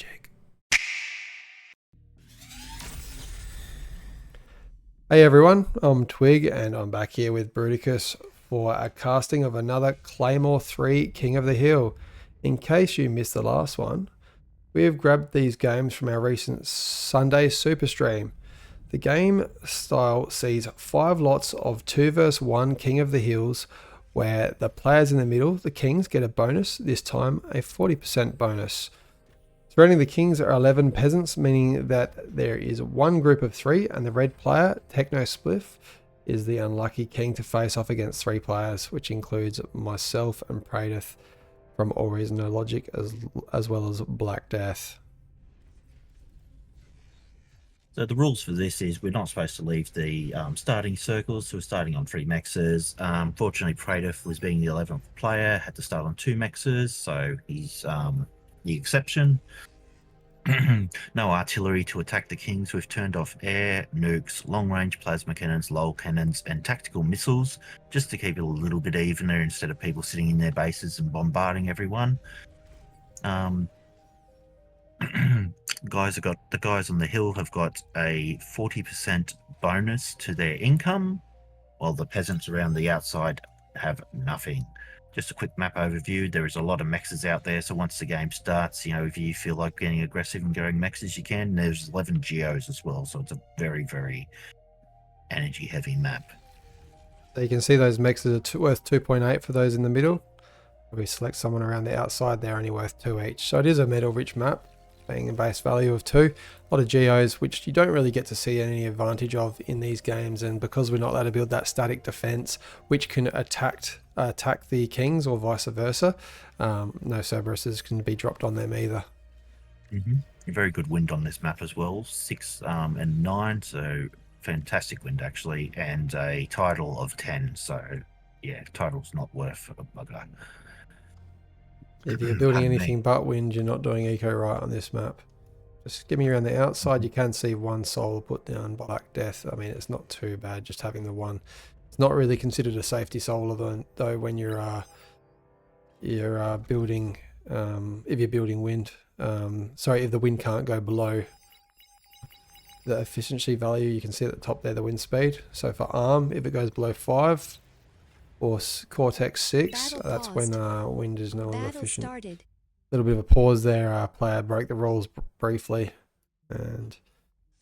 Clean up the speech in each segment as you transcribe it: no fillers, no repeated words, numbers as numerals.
AllReasonNoLogic. Hey everyone, I'm Twig and I'm back here with Bruticus for a casting of another Claymore 3 King of the Hill. In case you missed the last one, we have grabbed these games from our recent Sunday super stream. The game style sees 5 lots of 2 vs 1 King of the Hills, where the players in the middle, the kings, get a bonus, this time a 40% bonus. Surrounding the kings are 11 peasants, meaning that there is one group of 3, and the red player, Techno Spliff, is the unlucky king to face off against 3 players, which includes myself and Pradith from AllReasonNoLogic, as well as Black Death. So the rules for this is we're not supposed to leave the starting circles, so we're starting on 3 mexes. Fortunately, Pradith was being the 11th player, had to start on 2 mexes, so he's the exception. No artillery to attack the kings. We've turned off air, nukes, long-range plasma cannons, lol cannons, and tactical missiles, just to keep it a little bit evener instead of people sitting in their bases and bombarding everyone. The guys on the hill have got a 40% bonus to their income, while the peasants around the outside have nothing. Just a quick map overview. There is a lot of mexes out there, so once the game starts, you know, if you feel like getting aggressive and going mexes, you can. There's 11 geos as well, so it's a very, very energy heavy map. So you can see those mexes are worth 2.8 for those in the middle. If we select someone around the outside, they're only worth 2 each. So it is a metal rich map, being a base value of 2. A lot of geos, which you don't really get to see any advantage of in these games, and because we're not allowed to build that static defense, which can attack the kings or vice versa, no Cerberuses can be dropped on them either. A very good wind on this map as well, 6 and 9, so fantastic wind actually, and a tidal of 10, so yeah, tidal's not worth a bugger. If you're building anything but wind, you're not doing eco right on this map. Just skimming around the outside, you can see 1 solar put down by Black Death. I mean, it's not too bad just having the 1. It's not really considered a safety solar though when you're building, if you're building wind. Sorry, if the wind can't go below the efficiency value, you can see at the top there the wind speed. So for arm, if it goes below 5 or Cortex 6, that's when wind is no longer efficient. A little bit of a pause there. Player broke the rules briefly, and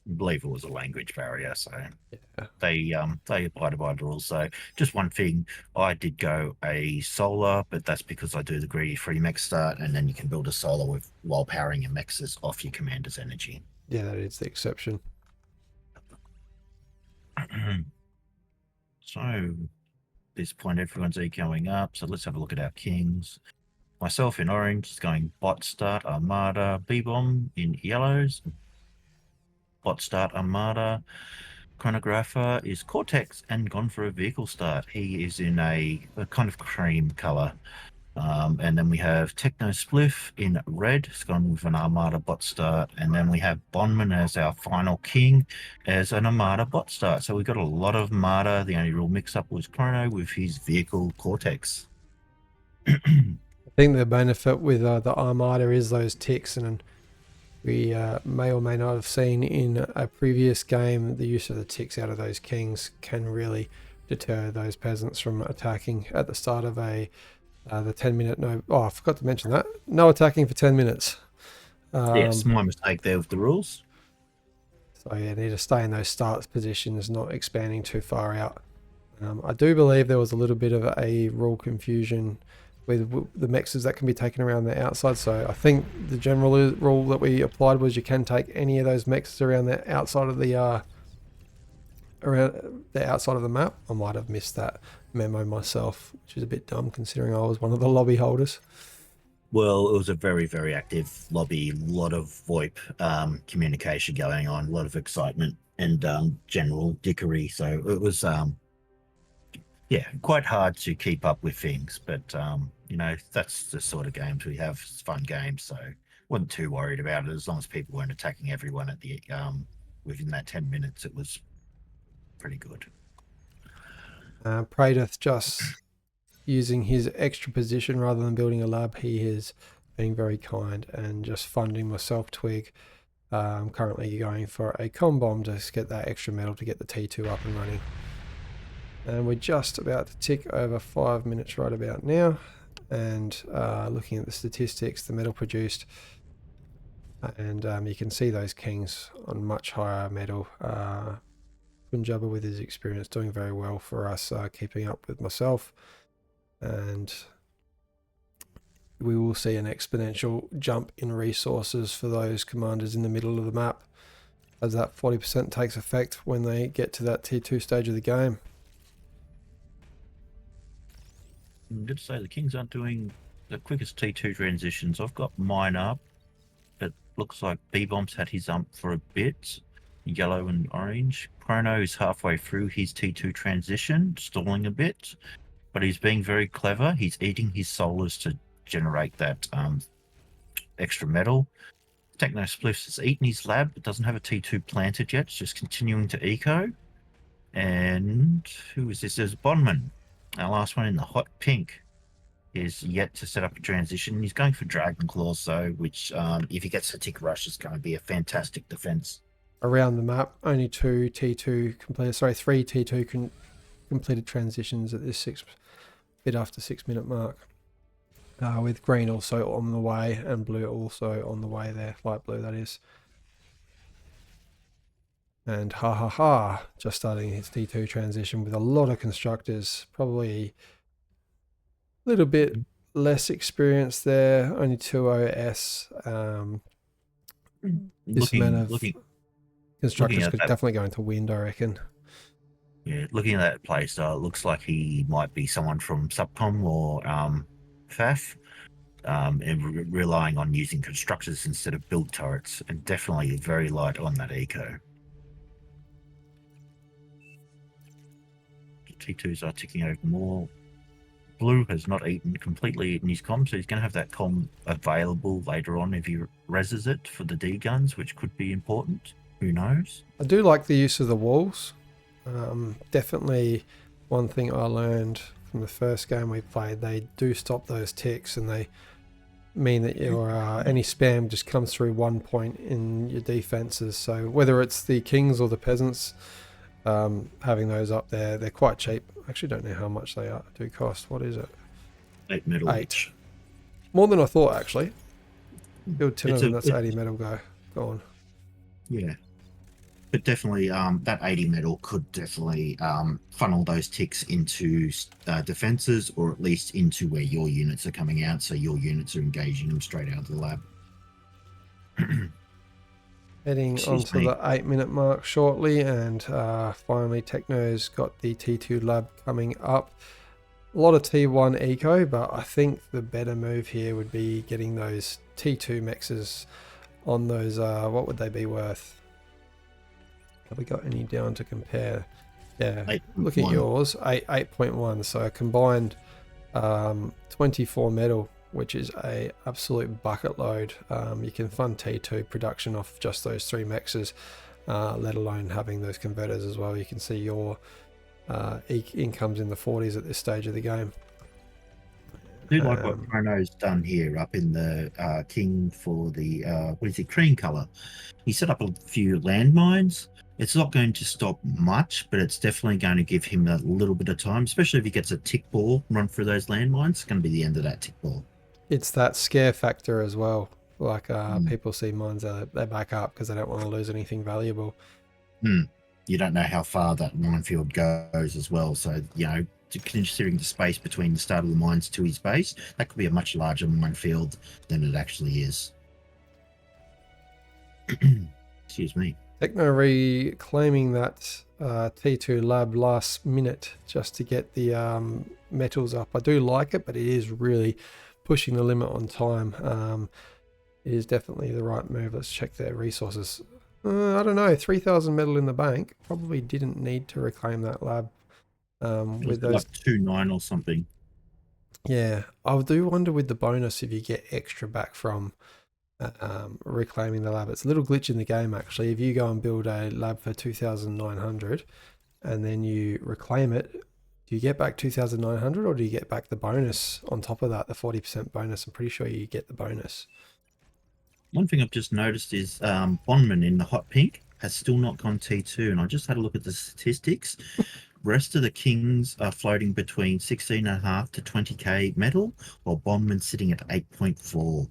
I believe it was a language barrier, so yeah. They abided by the rules. So just one thing, I did go a solar, but that's because I do the greedy free mech start, and then you can build a solar while powering your mexes off your commander's energy. Yeah, that is the exception. So at this point, everyone's ecoing up. So let's have a look at our kings. Myself in orange is going bot start Armada, B-bomb in yellows. Bot start Armada. Chronographer is Cortex and gone for a vehicle start. He is in a kind of cream color. And then we have Techno Spliff in red. It's gone with an Armada bot start. And then we have Bondman as our final king as an Armada bot start. So we've got a lot of Armada. The only real mix-up was Chrono with his vehicle Cortex. I think the benefit with the Armada is those ticks, and we may or may not have seen in a previous game the use of the ticks out of those kings can really deter those peasants from attacking at the start of the 10-minute no. Oh, I forgot to mention that. No attacking for 10 minutes. Yes, my mistake there with the rules. So yeah, need to stay in those start positions, not expanding too far out. I do believe there was a little bit of a rule confusion with the mexes that can be taken around the outside. So I think the general rule that we applied was you can take any of those mexes around the outside of the map. I might have missed that memo myself, which is a bit dumb considering I was one of the lobby holders. Well, it was a very, very active lobby, a lot of VoIP communication going on, a lot of excitement and general dickery. So it was, yeah, quite hard to keep up with things. But, you know, that's the sort of games we have. It's fun games. So wasn't too worried about it as long as people weren't attacking everyone at the within that 10 minutes. It was pretty good. Pradith just using his extra position rather than building a lab. He has being very kind and just funding myself, Twig. Currently going for a com bomb to get that extra metal to get the T2 up and running. And we're just about to tick over 5 minutes right about now. And looking at the statistics, the metal produced, and you can see those kings on much higher metal. Punjaba with his experience doing very well for us, keeping up with myself, and we will see an exponential jump in resources for those commanders in the middle of the map as that 40% takes effect when they get to that T2 stage of the game. I'm good to say the Kings aren't doing the quickest T2 transitions. I've got mine up. It looks like B-Bomb's had his for a bit. Yellow and orange. Chrono is halfway through his T2 transition, stalling a bit, but he's being very clever. He's eating his solars to generate that extra metal. Techno Spliffs has eaten his lab, but doesn't have a T2 planted yet. It's just continuing to eco. And who is this? There's Bondman. Our last one in the hot pink is yet to set up a transition. He's going for Dragon Claws, though, which, if he gets a tick rush, is going to be a fantastic defense. Around the map, only three T2 completed transitions at this bit after 6 minute mark. With green also on the way and blue also on the way there, light blue that is. And just starting his T2 transition with a lot of constructors, probably a little bit less experience there, only 2 OS. This amount of constructors could definitely go into wind, I reckon. Yeah, looking at that play style, it looks like he might be someone from Subcom or FAF, and relying on using constructors instead of build turrets, and definitely very light on that eco. The T2s are ticking over more. Blue has not completely eaten his com, so he's going to have that com available later on if he reses it for the D guns, which could be important. Who knows? I do like the use of the walls. Definitely one thing I learned from the first game we played, they do stop those ticks, and they mean that your any spam just comes through 1 point in your defenses. So whether it's the kings or the peasants, having those up there, they're quite cheap. I actually don't know how much they do cost. What is it? 8 metal. 8. More than I thought, actually. Build 10 of them, that's 80 metal gone. Yeah. But definitely, that 80 metal could definitely funnel those ticks into defenses, or at least into where your units are coming out, so your units are engaging them straight out of the lab. Heading onto the 8 minute mark shortly, and finally Techno's got the T2 lab coming up. A lot of T1 eco, but I think the better move here would be getting those T2 mexes on those, what would they be worth? Have we got any down to compare? Yeah, 8. Look at yours, 8.1, so a combined 24 metal, which is a absolute bucket load. You can fund T2 production off just those 3 mexes, let alone having those converters as well. You can see your incomes in the 40s at this stage of the game. I do like what Chrono's done here up in the king for the, cream colour. He set up a few landmines. It's not going to stop much, but it's definitely going to give him a little bit of time, especially if he gets a tick ball run through those landmines. It's going to be the end of that tick ball. It's that scare factor as well. Like people see mines, they back up because they don't want to lose anything valuable. You don't know how far that minefield goes as well. So, considering the space between the start of the mines to his base, that could be a much larger minefield than it actually is. Excuse me. Techno reclaiming that T2 lab last minute just to get the metals up. I do like it, but it is really pushing the limit on time. It is definitely the right move. Let's check their resources. I don't know, 3,000 metal in the bank. Probably didn't need to reclaim that lab. With those like 2.9 or something. Yeah, I do wonder with the bonus if you get extra back from reclaiming the lab. It's a little glitch in the game actually. If you go and build a lab for 2,900 and then you reclaim it, Do you get back 2,900 or do you get back the bonus on top of that, the 40% bonus? I'm pretty sure you get the bonus. One thing I've just noticed is Bondman in the hot pink has still not gone T2, and I just had a look at the statistics. Rest of the kings are floating between 16.5 to 20k metal, while Bondman's sitting at 8.4.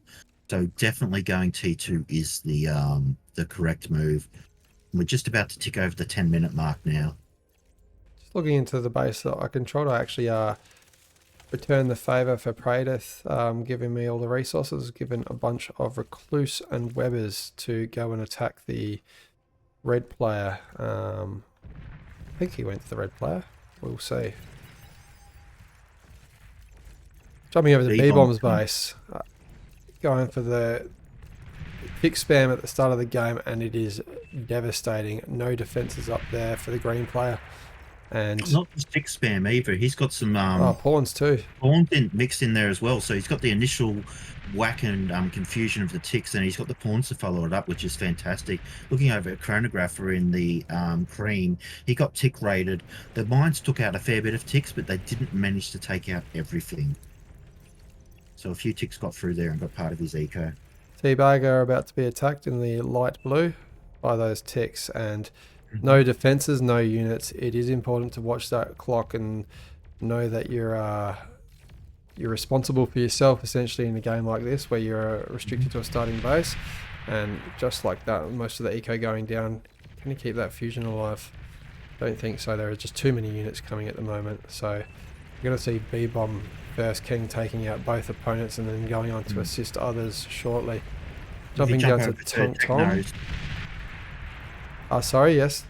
So definitely going T2 is the correct move. We're just about to tick over the 10-minute mark now. Just looking into the base that I control, I actually return the favour for Praedyth, giving me all the resources, given a bunch of Recluse and Webbers to go and attack the red player. I think he went to the red player. We'll see. Jumping over to B-Bomb's base, going for the pick spam at the start of the game, and it is devastating. No defenses up there for the green player. And not just pick spam either. He's got some pawns too. Pawns mixed in there as well. So he's got the initial whack and confusion of the ticks, and he's got the pawns to follow it up, which is fantastic. Looking over at Chronographer in the cream, he got tick rated. The mines took out a fair bit of ticks, but they didn't manage to take out everything. So a few ticks got through there and got part of his eco. Teabagger are about to be attacked in the light blue by those ticks, and no defenses, no units. It is important to watch that clock and know that you're responsible for yourself essentially in a game like this where you're restricted to a starting base. And just like that, most of the eco going down. Can you keep that fusion alive? Don't think so. There are just too many units coming at the moment. So you're going to see B-Bomb first king taking out both opponents and then going on to assist others shortly. Jumping down to Tom. Sorry, yes.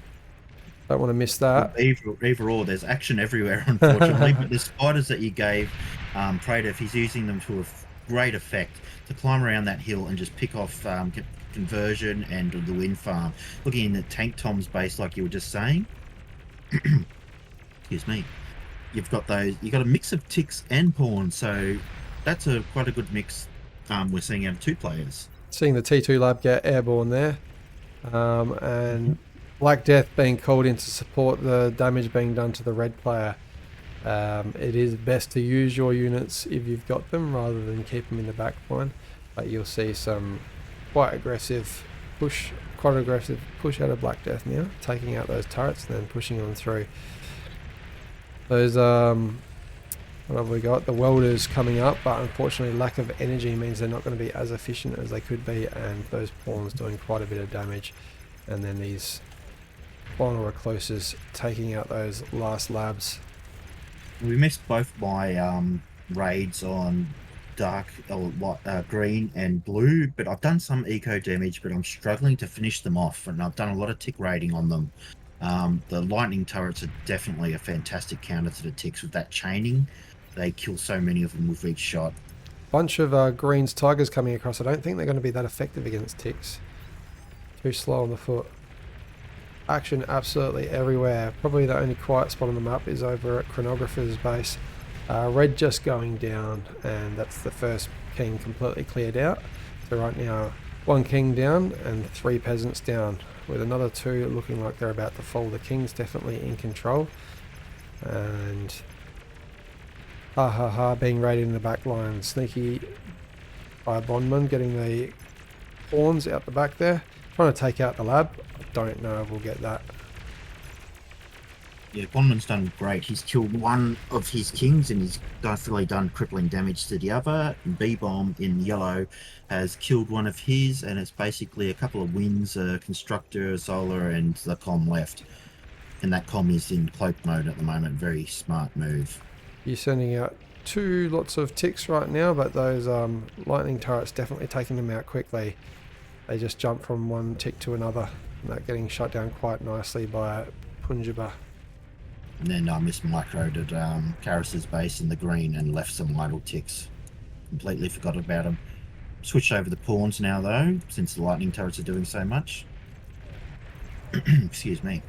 Don't want to miss that. Either or, there's action everywhere, unfortunately. But the spiders that you gave Praedyth, he's using them to a great effect to climb around that hill and just pick off conversion and the wind farm. Looking at Tank Tom's base, like you were just saying. Excuse me. You've got a mix of ticks and pawns, so that's quite a good mix. We're seeing out of two players. Seeing the T2 lab get airborne there. And Black Death being called in to support the damage being done to the red player. It is best to use your units if you've got them rather than keep them in the back line, but you'll see some quite aggressive push out of Black Death now, taking out those turrets and then pushing on through. Those what have we got? The welders coming up, but unfortunately lack of energy means they're not going to be as efficient as they could be, and those pawns doing quite a bit of damage. And then these final recluses taking out those last labs. We missed both my raids on dark green and blue, but I've done some eco damage, but I'm struggling to finish them off, and I've done a lot of tick raiding on them. The lightning turrets are definitely a fantastic counter to the ticks with that chaining. They kill so many of them with each shot. Bunch of greens tigers coming across. I don't think they're going to be that effective against ticks. Too slow on the foot. Action absolutely everywhere. Probably the only quiet spot on the map is over at Chronographer's base. Red just going down, and that's the first king completely cleared out. So right now, one king down and 3 peasants down, with another 2 looking like they're about to fall. The king's definitely in control. And being raided in the back line. Sneaky by Bondman, getting the pawns out the back there. Trying to take out the lab. I don't know if we'll get that. Yeah, Bondman's done great. He's killed one of his kings and he's definitely done crippling damage to the other. B-Bomb in yellow has killed one of his, and it's basically a couple of wins, a constructor, a solar, and the comm left. And that comm is in cloak mode at the moment. Very smart move. You're sending out 2 lots of ticks right now, but those lightning turrets definitely taking them out quickly. They just jump from one tick to another, and that getting shut down quite nicely by Punjaba. And then I mismicroed at Karis's base in the green and left some idle ticks. Completely forgot about them. Switched over the pawns now though, since the lightning turrets are doing so much. Excuse me.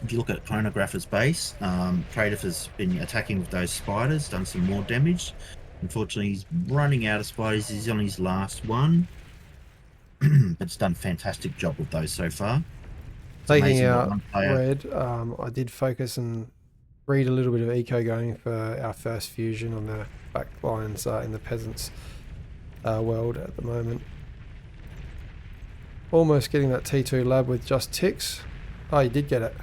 If you look at Chronographer's base, Praedyth has been attacking with those spiders, done some more damage. Unfortunately, he's running out of spiders. He's on his last one. But it's done a fantastic job with those so far. Taking out red, I did focus and breed a little bit of eco going for our first fusion on the back lines in the peasants world at the moment. Almost getting that T2 lab with just ticks. Oh, you did get it.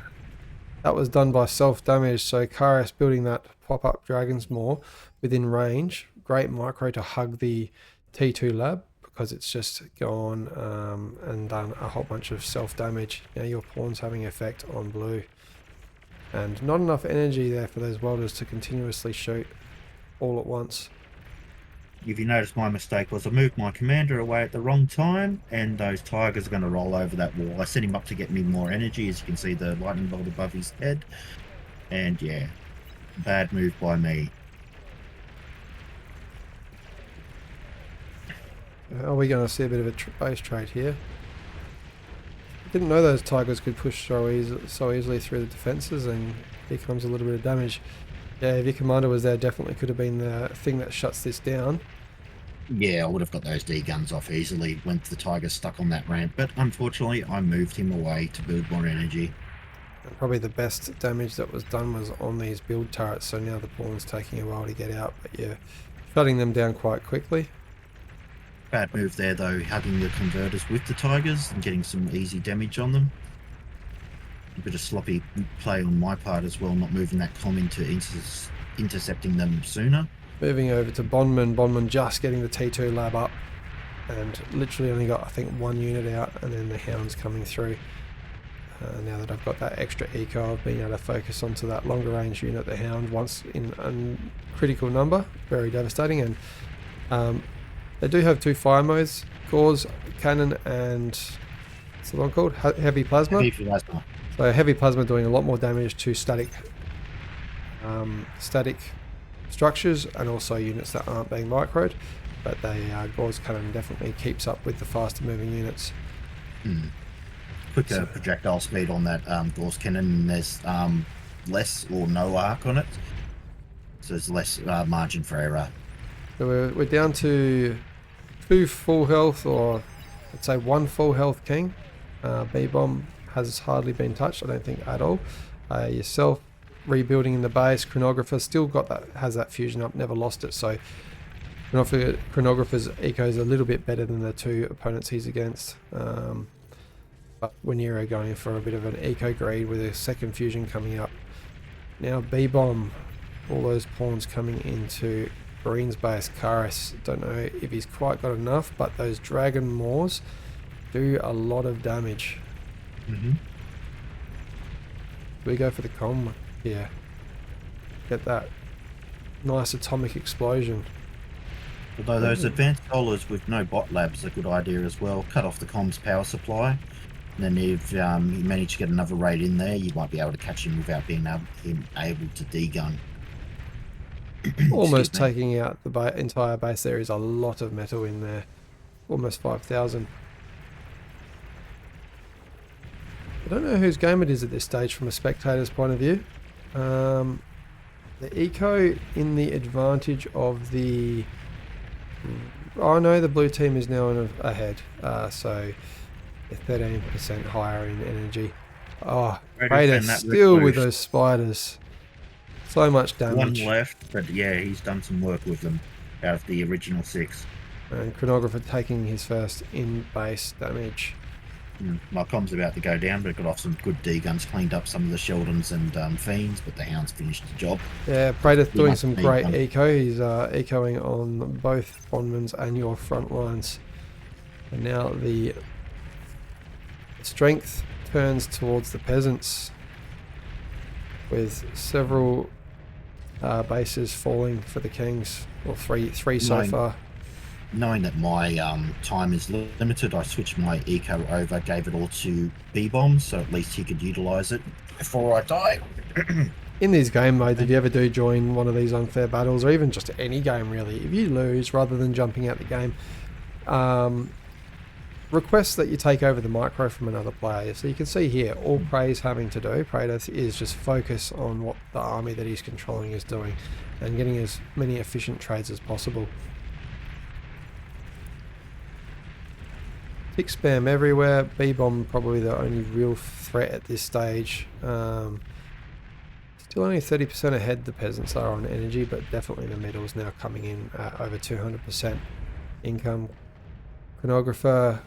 That was done by self-damage, so Karis building that pop-up dragons more within range. Great micro to hug the T2 lab because it's just gone and done a whole bunch of self-damage. Now your pawn's having effect on blue. And not enough energy there for those welders to continuously shoot all at once. If you notice, my mistake was I moved my commander away at the wrong time, and those tigers are going to roll over that wall. I set him up to get me more energy, as you can see the lightning bolt above his head. And yeah, bad move by me. Are we going to see a bit of a base trade here? Didn't know those tigers could push so easily through the defences, and here comes a little bit of damage. Yeah, if your commander was there, definitely could have been the thing that shuts this down. Yeah, I would have got those D guns off easily when the tiger's stuck on that ramp, but unfortunately I moved him away to build more energy. And probably the best damage that was done was on these build turrets, so now the pawn's taking a while to get out, but yeah, shutting them down quite quickly. Bad move there though, hugging the converters with the tigers and getting some easy damage on them. A bit of sloppy play on my part as well, not moving that comm into intercepting them sooner. Moving over to Bondman. Bondman just getting the T2 lab up and literally only got, I think, one unit out, and then the hound's coming through. Now that I've got that extra eco, I've been able to focus onto that longer range unit, the hound, once in a critical number. Very devastating. And they do have two fire modes, Gauze Cannon and what's the one called? Heavy Plasma. Heavy plasma. So heavy plasma doing a lot more damage to static structures and also units that aren't being microed, but the Gauze Cannon definitely keeps up with the faster moving units. Quicker projectile speed on that Gauze Cannon, and there's less or no arc on it, so there's less margin for error. So we're down to 2 full health, or let's say 1 full health king. B-Bomb has hardly been touched, I don't think, at all. Yourself rebuilding in the base. Chronographer still has that fusion up, never lost it, so Chronographer's eco is a little bit better than the 2 opponents he's against. But Winero going for a bit of an eco greed with a second fusion coming up. Now B-Bomb, all those pawns coming into Marine's base. Karis, don't know if he's quite got enough, but those Dragon Maws do a lot of damage. We go for the comm here. Get that nice atomic explosion. Although those advanced dollars with no bot labs are a good idea as well. Cut off the comms power supply. And then if you manage to get another raid in there, you might be able to catch him without being able to de-gun. Almost taking out the entire base. There is a lot of metal in there. Almost 5,000. I don't know whose game it is at this stage from a spectator's point of view. The eco in the advantage of the... Oh no, the blue team is now ahead. So they're 13% higher in energy. Oh, Raider still with those spiders. So much damage. 1 left, but yeah, he's done some work with them out of the original 6. And Chronographer taking his first in-base damage. My comm's about to go down, but it got off some good D-guns, cleaned up some of the Sheldons and Fiends, but the Hound's finished the job. Yeah, Praetor doing some great eco. He's ecoing on both Bondmans and your front lines. And now the strength turns towards the peasants, with several bases falling for the kings, or three so far. Knowing that my time is limited, I switched my eco over, gave it all to B-Bomb, so at least he could utilise it before I die. In these game modes, if you ever do join one of these unfair battles, or even just any game really, if you lose, rather than jumping out the game, request that you take over the micro from another player. So you can see here, all Prey's having to do, Praetor, is just focus on what the army that he's controlling is doing, and getting as many efficient trades as possible. Tick spam everywhere. B-Bomb probably the only real threat at this stage. Still Still only 30% ahead the peasants are on energy, but definitely the metals now coming in at over 200% income. Chronographer.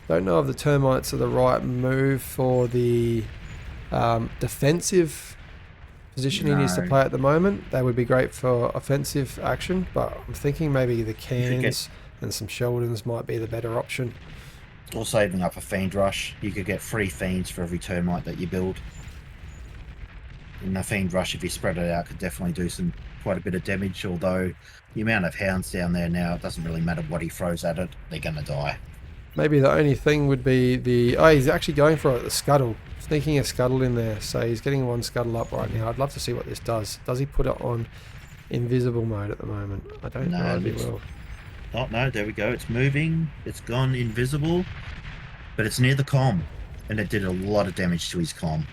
Don't know if the termites are the right move for the defensive position he needs to No. play at the moment. They would be great for offensive action, but I'm thinking maybe the cans and some Sheldons might be the better option. Or saving up a Fiend Rush. You could get 3 Fiends for every termite that you build. And the Fiend Rush, if you spread it out, could definitely do quite a bit of damage, although the amount of hounds down there now, it doesn't really matter what he throws at it, they're going to die. Maybe the only thing would be the... Oh, he's actually going for it, the Scuttle. Sneaking a Scuttle in there, so he's getting 1 Scuttle up right now. I'd love to see what this does. Does he put it on invisible mode at the moment? I don't know if he will. Oh, no, there we go. It's moving. It's gone invisible. But it's near the comm. And it did a lot of damage to his comm.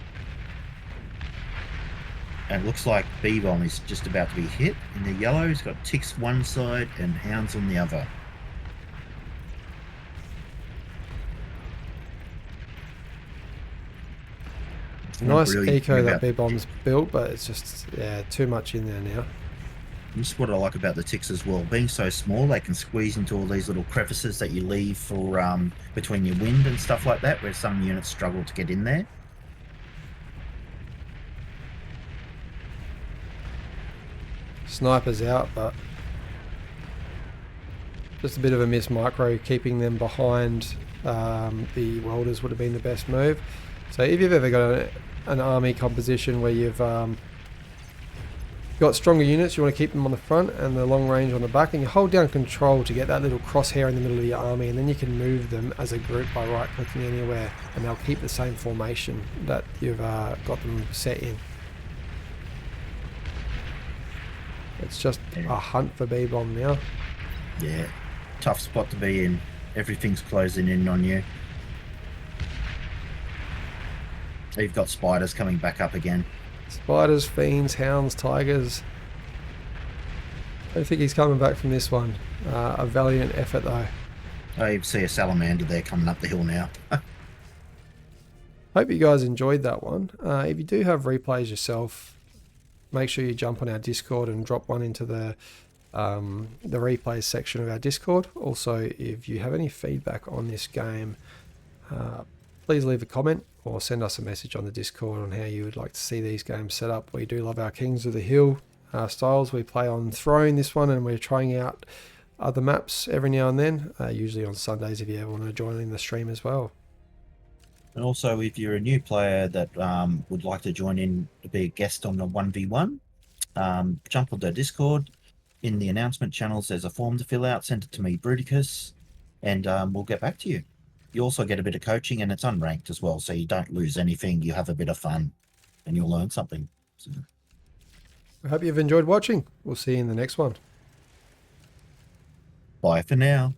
And it looks like B-Bomb is just about to be hit. In the yellow, he's got ticks one side and hounds on the other. Nice eco that B-Bomb's built, but it's just, yeah, too much in there now. This is what I like about the ticks as well. Being so small, they can squeeze into all these little crevices that you leave for between your wind and stuff like that, where some units struggle to get in there. Sniper's out, but just a bit of a miss micro. Keeping them behind the welders would have been the best move. So if you've ever got an army composition where you've got stronger units, you want to keep them on the front and the long range on the back, and you hold down control to get that little crosshair in the middle of your army, and then you can move them as a group by right clicking anywhere, and they'll keep the same formation that you've got them set in. It's just a hunt for B-Bomb now. Yeah, tough spot to be in. Everything's closing in on you. You've got spiders coming back up again. Spiders, fiends, hounds, tigers. I don't think he's coming back from this one. A valiant effort though. Oh, you see a salamander there coming up the hill now. Hope you guys enjoyed that one. If you do have replays yourself, make sure you jump on our Discord and drop one into the replays section of our Discord. Also, if you have any feedback on this game, please leave a comment or send us a message on the Discord on how you would like to see these games set up. We do love our Kings of the Hill styles. We play on Throne this one, and we're trying out other maps every now and then, usually on Sundays if you ever want to join in the stream as well. And also, if you're a new player that would like to join in to be a guest on the 1v1, jump onto Discord. In the announcement channels, there's a form to fill out. Send it to me, Bruticus, and we'll get back to you. You also get a bit of coaching, and it's unranked as well, so you don't lose anything. You have a bit of fun, and you'll learn something. So. I hope you've enjoyed watching. We'll see you in the next one. Bye for now.